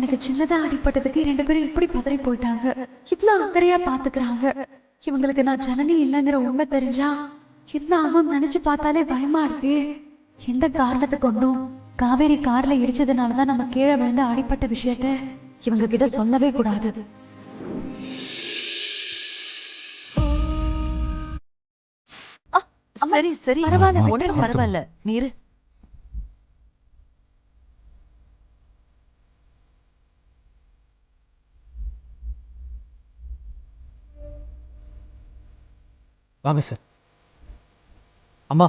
எனக்கு சின்னதா அடிப்பட்டதுக்கு 2 பேரும் இப்படி பதறி போயிட்டாங்க. இவ்வளவு அக்கறையா பாத்துக்கிறாங்க. இவங்களுக்கு நான் ஜனனி இல்லைங்கிற உண்மை தெரிஞ்சா என்ன ஆகும் நினைச்சு பார்த்தாலே பயமா இருக்கு. எந்த காரணத்தை கொண்டும் காவேரி கார்ல இடிச்சதுனாலதான் நம்ம கீழே விழுந்து அடிப்பட்ட விஷயத்த இவங்க கிட்ட சொல்லவே கூடாது. சரி சரி பரவாயில்ல, ஒன்றும் பரவாயில்ல. நீரு வாங்க சார். அம்மா,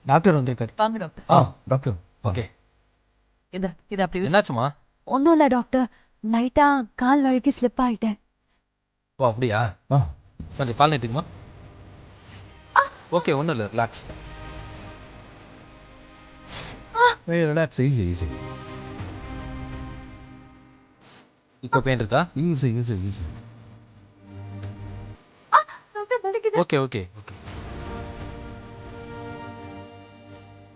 டாக்டர் வந்திருக்காரு. வாங்க டாக்டர். Doctor okay. இது அப்படி என்னாச்சுமா? ஒன்றும் இல்லை டாக்டர், லைட்டா கால் வழுக்கி ஸ்லிப் ஆயிட்டேன். ஓ அப்படியா? கொஞ்சம் கால் நீட்டுக்குமா? ஓகே, ஒன்றும் இல்லை, ரிலாக்ஸ். Relax, easy easy. இப்போ பெயின் இருக்கா? Easy easy easy. Okay okay okay.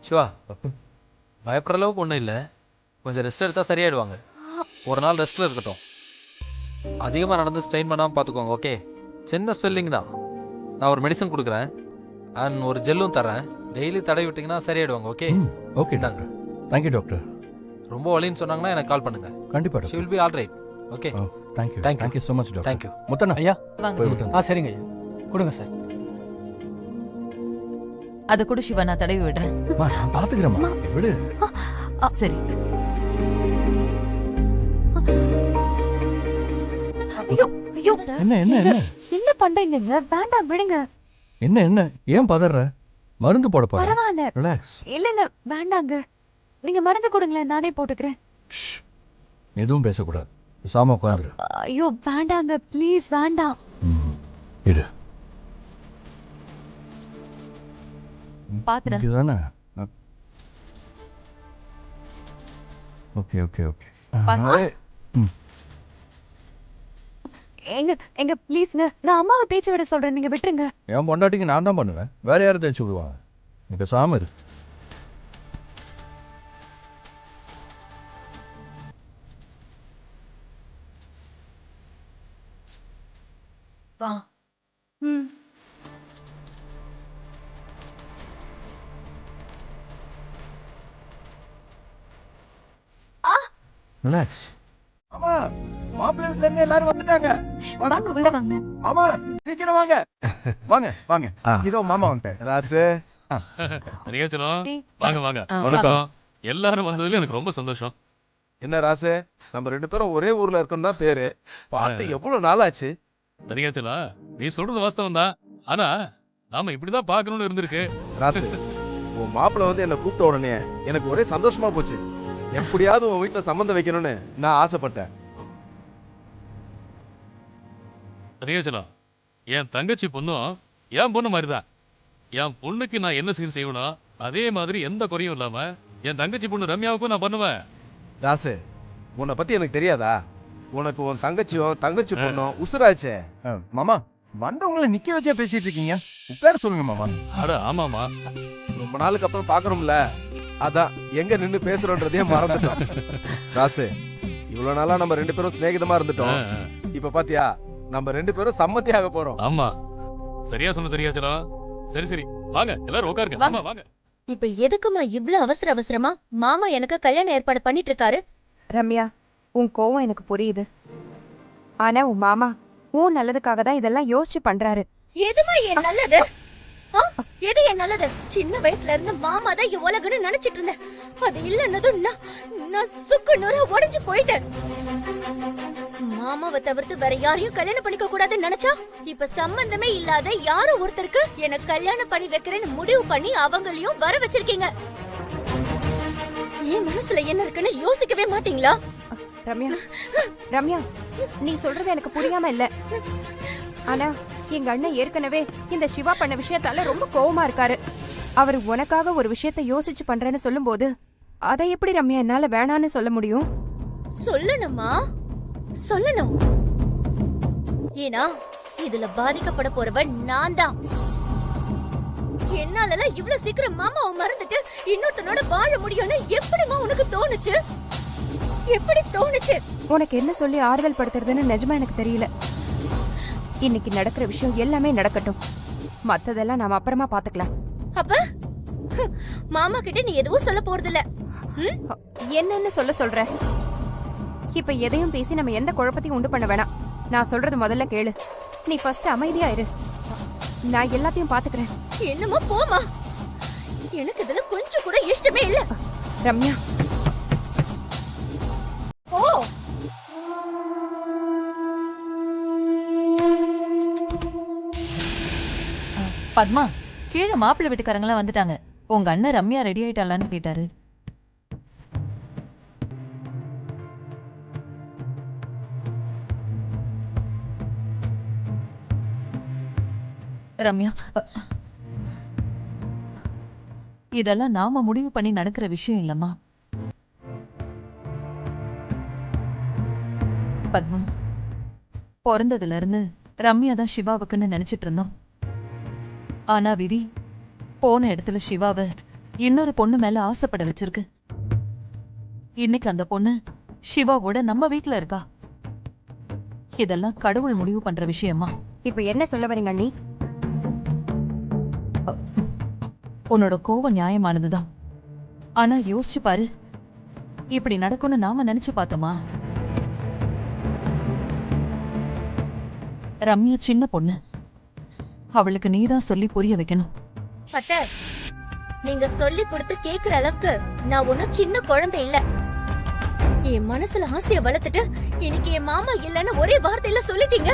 Siva, பயப்படுற அளவுக்கு ஒன்றும் இல்லை. கொஞ்சம் ரெஸ்ட் எடுத்தால் சரியாயிடுவாங்க. ஒரு நாள் ரெஸ்ட்டில் இருக்கட்டும். அதிகமாக நடந்து ஸ்ட்ரெயின் பண்ணாமல் பார்த்துக்கோங்க. ஓகே, சின்ன ஸ்வெல்லிங் தான். நான் ஒரு மெடிசன் கொடுக்குறேன் அண்ட் ஒரு ஜெல்லும் தரேன். டெய்லி தடவி விட்டிங்கன்னா சரியாயிடுவாங்க. Okay okay doctor. Thank you doctor. ரொம்ப வலின்னு சொன்னாங்கன்னா எனக்கு கால் பண்ணுங்கள். கண்டிப்பாக she doctor. Will be all right. Okay thank you Thank you. Thank you so much doctor. Thank you. Muthanna ஐயா வாங்க. போய் விட்டு சரிங்க ஐயா, கொடுங்க சார். அத கூட சிவா நான் தடவி விடுறேன். நான் பார்த்துக்கிறேம்மா, விடு. சரி. ஐயோ ஐயோ, என்ன என்ன என்ன என்ன பண்றீங்க? வேண்டாம், விடுங்க. என்ன என்ன ஏன் பதற? மருந்து போட போறேன். பரவாயில்ல. ரிலாக்ஸ். இல்ல இல்ல வேண்டாங்க, நீங்க மருந்து கொடுங்களேன், நானே போட்டுக்கிறேன். எதுவும் பேசக்கூடாது. சாம உட்காந்துரு. ஐயோ வேண்டாங்க, ப்ளீஸ் வேண்டாம். இரு. பாத்துறேன். இதுதானே? Okay okay okay. எங்க எங்க ப்ளீஸ்ங்க, நான் அம்மாவை தேய்ச்சி விட சொல்றேன், நீங்க விட்டுருங்க. என் பொண்டாட்டிக்கு நான் தான் பண்ணுவேன், வேற யாரும் தேய்ச்சி விடுவாங்க. நீங்க சாம இரு. வா. ம். ரிலாக்ஸ். ஆமா, மாப்பிள்ளை வீட்ல இருந்து எல்லாரும் வந்துட்டாங்க. வாங்க உள்ள வாங்க. ஆமா, சீக்கிரம் வாங்க. வாங்க வாங்க. இதோ மாமா வந்துட்டார். ராசு. தனியாச்சலம், டீ. வாங்க வாங்க. வணக்கம். எல்லாரும் வந்ததுல எனக்கு ரொம்ப சந்தோஷம். என்ன ராசு, நம்ம 2 பேரும் ஒரே ஊர்ல இருக்கோம் தான் பேரு. பார்த்து எவ்வளவு நாள் ஆச்சு. தனியாச்சலம், நீ சொல்றது வாஸ்தவம் தான். ஆனா நாம இப்படிதான் பார்க்கணும்னு இருந்திருக்கு. ராசு, உன் மாப்பிள்ள வந்து என்ன கூப்பிட்ட உடனே எனக்கு ஒரே சந்தோஷமா போச்சு. எப்படியாவது உன் வீட்டுல சம்பந்தம் வைக்கணும்னு நான் ஆசைப்பட்டேன். தனியாச்சலம், என் தங்கச்சி பொண்ணும் என் பொண்ணு மாதிரிதான். என் பொண்ணுக்கு நான் என்ன செய்யணும்னா அதே மாதிரி எந்த குறையும் இல்லாம என் தங்கச்சி பொண்ணு ரம்யாவுக்கும் நான் பண்ணுவேன். ராசு, உன்னை பத்தி எனக்கு தெரியாதா? உனக்கு உன் தங்கச்சி பொண்ணும் உசுராச்சே. மாமா, வந்தவங்கள நிக்க வச்சே பேசிட்டு இருக்கீங்க. உட்கார சொல்லுங்க மாமா. அட ஆமாமா, ரொம்ப நாளுக்கு அப்புறம் பாக்குறோம்ல, அதான் எங்க நின்னு பேசுறோன்றதே மறந்துட்டோம். ராசு, இவ்வளவு நாளா நம்ம 2 பேரும் சிநேகிதமா இருந்துட்டோம். இப்ப பாத்தியா, நம்ம 2 பேரும் சம்மதியாக போறோம். ஆமா சரியா சொன்ன தனியாச்சலம். சரி சரி வாங்க எல்லாரும் உட்காருங்க. ஆமா வாங்க. இப்ப எதுக்குமா இவ்ளோ அவசரமா மாமா எனக்கு கல்யாணம் ஏற்பாடு பண்ணிட்டு இருக்காரு? ரம்யா, உன் கோவம் எனக்கு புரியுது. ஆனா உன் மாமா உன் நல்லதுக்காக தான் இதெல்லாம் யோசிச்சு பண்றாரு. எதுமா என் நல்லது? எது என் நல்லது? சின்ன வயசுல இருந்து மாமா தான் என் உலகன்னு நினைச்சிட்டு இருந்தேன். அது இல்லன்னதும் நான் சுக்கு நூறா உடைஞ்சு போயிட்டேன். மாமாவை தவிர்த்து வேற யாரையும் கல்யாணம் பண்ணிக்க கூடாதுன்னு நினைச்சா இப்ப சம்பந்தமே இல்லாத யாரோ ஒருத்தருக்கு எனக்கு கல்யாணம் பண்ணி வைக்கிறேன்னு முடிவு பண்ணி அவங்களையும் வர வச்சிருக்கீங்க. என் மனசுல என்ன இருக்குன்னு யோசிக்கவே மாட்டீங்களா? ரம்யா, ரம்யா, நீ சொல்றது எனக்கு புரியாம இல்ல. ஆனா எங்க அண்ணன் ஏற்கனவே இந்த சிவா பண்ண விஷயத்தால ரொம்ப கோவமா இருக்காரு. அவர் உனக்காக ஒரு விஷயத்த யோசிச்சு பண்றேன்னு சொல்லும் போது அதை எப்படி ரம்யா என்னால வேணான்னு சொல்ல முடியும்? சொல்லணுமா? சொல்லணும். ஏன்னா இதுல பாதிக்கப்பட போறவன் நான் தான். என்னால இவ்வளவு சீக்கிரம் மாமாவை மறந்துட்டு இன்னொருத்தனோட வாழ முடியும்னு எப்படிமா உனக்கு தோணுச்சு? எப்படி தோணுச்சு? உனக்கு என்ன சொல்லி ஆறுதல் படுத்துறதுன்னு நிஜமா எனக்கு தெரியல. இன்னைக்கு நடக்கிற விஷயம் எல்லாமே நடக்கட்டும். மத்ததெல்லாம் நாம அப்புறமா பாத்துக்கலாம். அப்ப மாமா கிட்ட நீ எதுவும் சொல்ல போறதில்ல. என்னன்னு சொல்ற? இப்ப எதையும் பேசி நம்ம எந்த குழப்பத்தையும் உண்டு பண்ண வேணாம். நான் சொல்றது முதல்ல கேளு. நீ ஃபர்ஸ்ட் அமைதியா இரு. நான் எல்லாத்தையும் பாத்துக்கிறேன். என்னமோ போமா. எனக்கு இதுல கொஞ்சம் கூட இஷ்டமே இல்ல. ரம்யா, ஓ பத்மா, கீழே மாப்பிள்ளை வீட்டுக்காரங்களாம் வந்துட்டாங்க. உங்க அண்ணன் ரம்யா ரெடி ஆயிட்டாளான்னு கேட்டாரு. ரம்யா, இதெல்லாம் நாம முடிவு பண்ணி நடக்கிற விஷயம் இல்லம்மா. பத்மா, பிறந்ததுல இருந்து ரம்யா தான் சிவாவுக்குன்னு நினைச்சிட்டு இருந்தோம். ஆனா விதி போன இடத்துல சிவாவை இன்னொரு பொண்ணு மேல ஆசைப்பட வச்சிருக்கு. இன்னைக்கு அந்த பொண்ணு சிவாவோட நம்ம வீட்டுல இருக்கா. இதெல்லாம் கடவுள் முடிவு பண்ற விஷயமா? இப்ப என்ன சொல்ல வரீங்க அண்ணி? உன்னோட கோவம் நியாயமானதுதான். ஆனா யோசிச்சு பாரு, இப்படி நடக்கும்னு நாம நினைச்சு பார்த்தோமா? ரம்யா சின்ன பொண்ணு, அவளுக்கு நீதான் சொல்லி புரிய வைக்கணும். அத்தை, நீங்க சொல்லி கொடுத்து கேக்குற அளவுக்கு நான் ஒன்னும் சின்ன குழந்தை இல்ல. என் மனசுல ஆசைய வளர்த்துட்டு இன்னைக்கு என் மாமா இல்லன்னு ஒரே வார்த்தையில சொல்லிட்டீங்க.